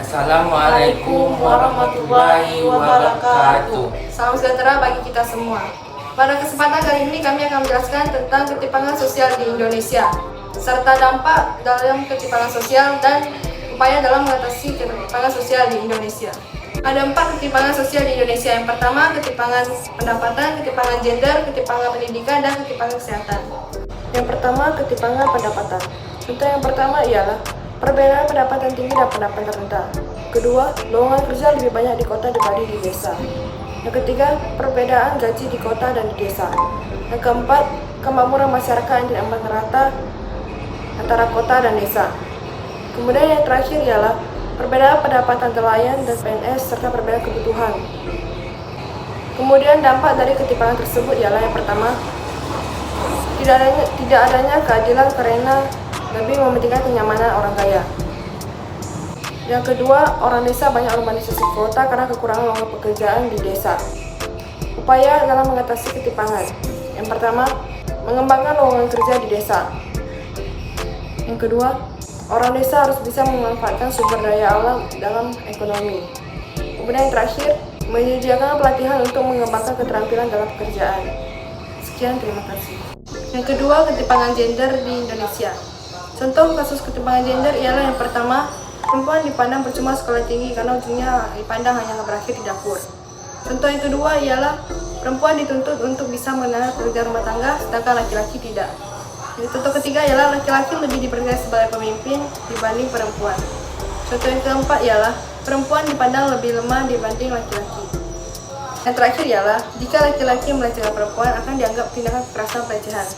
Assalamualaikum warahmatullahi wabarakatuh. Salam sejahtera bagi kita semua. Pada kesempatan kali ini kami akan menjelaskan tentang ketimpangan sosial di Indonesia, serta dampak dalam ketimpangan sosial dan upaya dalam mengatasi ketimpangan sosial di Indonesia. Ada 4 ketimpangan sosial di Indonesia. Yang pertama, ketimpangan pendapatan, ketimpangan gender, ketimpangan pendidikan, dan ketimpangan kesehatan. Yang pertama, ketimpangan pendapatan. Contoh yang pertama ialah perbedaan pendapatan tinggi dan pendapatan rendah. Kedua, lowongan kerja lebih banyak di kota dibanding di desa. Yang ketiga, perbedaan gaji di kota dan di desa. Yang keempat, kemakmuran masyarakat yang tidak merata antara kota dan desa. Kemudian yang terakhir ialah perbedaan pendapatan nelayan dan PNS serta perbedaan kebutuhan. Kemudian dampak dari ketimpangan tersebut ialah yang pertama, tidak adanya keadilan karena lebih mementingkan kenyamanan orang kaya. Yang kedua, orang desa banyak urbanisasi kota karena kekurangan lowongan pekerjaan di desa. Upaya dalam mengatasi ketimpangan. Yang pertama, mengembangkan lowongan kerja di desa. Yang kedua, orang desa harus bisa memanfaatkan sumber daya alam dalam ekonomi. Kemudian yang terakhir, menyediakan pelatihan untuk mengembangkan keterampilan dalam pekerjaan. Sekian, terima kasih. Yang kedua, ketimpangan gender di Indonesia. Contoh kasus ketimpangan gender ialah yang pertama, perempuan dipandang percuma sekolah tinggi karena ujungnya dipandang hanya berakhir di dapur. Contoh yang kedua ialah perempuan dituntut untuk bisa mengenal pekerjaan rumah tangga, sedangkan laki-laki tidak. Jadi contoh ketiga ialah laki-laki lebih dipercaya sebagai pemimpin dibanding perempuan. Contoh yang keempat ialah perempuan dipandang lebih lemah dibanding laki-laki. Yang terakhir ialah jika laki-laki melecehkan perempuan akan dianggap tindakan kekerasan pelecehan.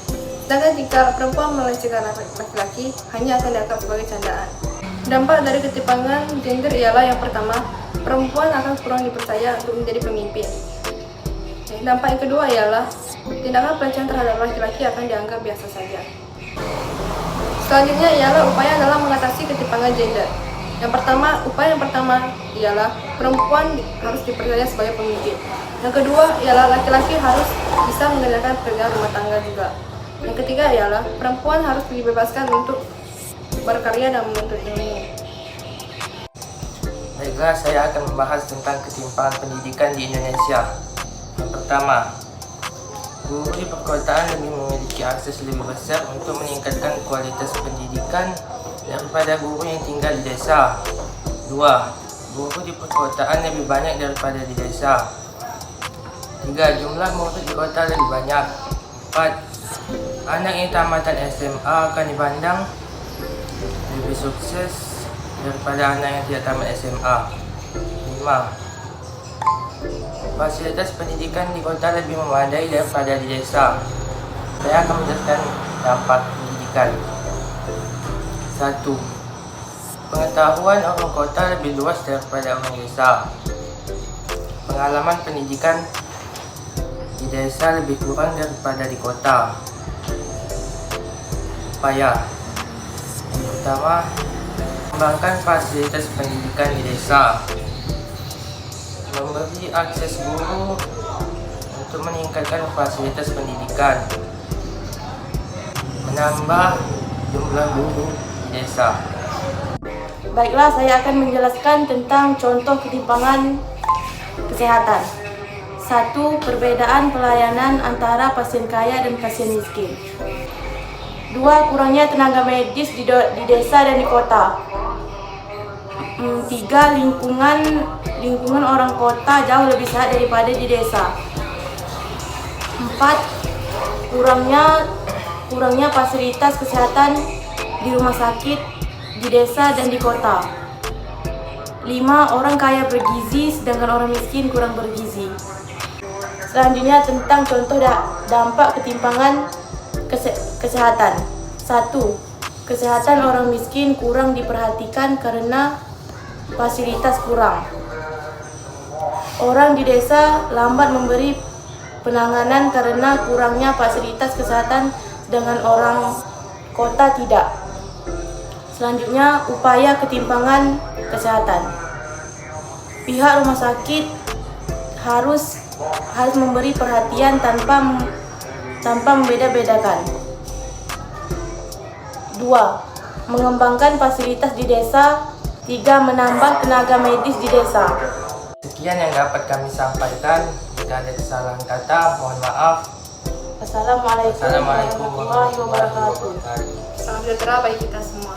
Sedangkan jika perempuan melecehkan laki-laki hanya akan dianggap sebagai candaan. Dampak dari ketimpangan gender ialah yang pertama, perempuan akan kurang dipercaya untuk menjadi pemimpin. Dampak yang kedua ialah tindakan pelecehan terhadap laki-laki akan dianggap biasa saja. Selanjutnya ialah upaya dalam mengatasi ketimpangan gender. Upaya yang pertama ialah perempuan harus dipercaya sebagai pemimpin. Yang kedua ialah laki-laki harus bisa mengerjakan pekerjaan rumah tangga juga. Yang ketiga ialah perempuan harus dibebaskan untuk berkarya dan menuntut ilmu. Baiklah, saya akan membahas tentang ketimpangan pendidikan di Indonesia. Yang pertama, guru di perkotaan lebih memiliki akses lebih besar untuk meningkatkan kualitas pendidikan daripada guru yang tinggal di desa. 2. Guru di perkotaan lebih banyak daripada di desa. 3. Jumlah murid di kota lebih banyak. 4. Anak yang tamatan SMA akan dipandang lebih sukses daripada anak yang tidak tamat SMA. 5. Fasilitas pendidikan di kota lebih memadai daripada di desa. Saya akan menjelaskan dampak pendidikan. 1. Pengetahuan orang kota lebih luas daripada orang desa. Pengalaman pendidikan di desa lebih kurang daripada di kota. Upaya. Yang pertama, mengembangkan fasilitas pendidikan di desa. Memberi akses guru untuk meningkatkan fasilitas pendidikan. Menambah jumlah guru di desa. Baiklah, saya akan menjelaskan tentang contoh ketimpangan kesehatan. 1. Perbedaan pelayanan antara pasien kaya dan pasien miskin. 2. Kurangnya tenaga medis di desa dan di kota. 3. Lingkungan orang kota jauh lebih sehat daripada di desa. 4. Kurangnya fasilitas kesehatan di rumah sakit di desa dan di kota. 5. Orang kaya bergizi sedangkan orang miskin kurang bergizi. Selanjutnya tentang contoh dampak ketimpangan kesehatan. 1. Kesehatan orang miskin kurang diperhatikan karena fasilitas kurang. Orang di desa lambat memberi penanganan karena kurangnya fasilitas kesehatan, sedangkan orang kota tidak. Selanjutnya, upaya ketimpangan kesehatan. Pihak rumah sakit harus memberi perhatian tanpa membeda-bedakan. 2. Mengembangkan fasilitas di desa 3. Menambah tenaga medis di desa. Sekian yang dapat kami sampaikan. Jika ada kesalahan kata, mohon maaf. Assalamualaikum Assalamualaikum warahmatullahi wabarakatuh. wabarakatuh. Salam sejahtera bagi kita semua.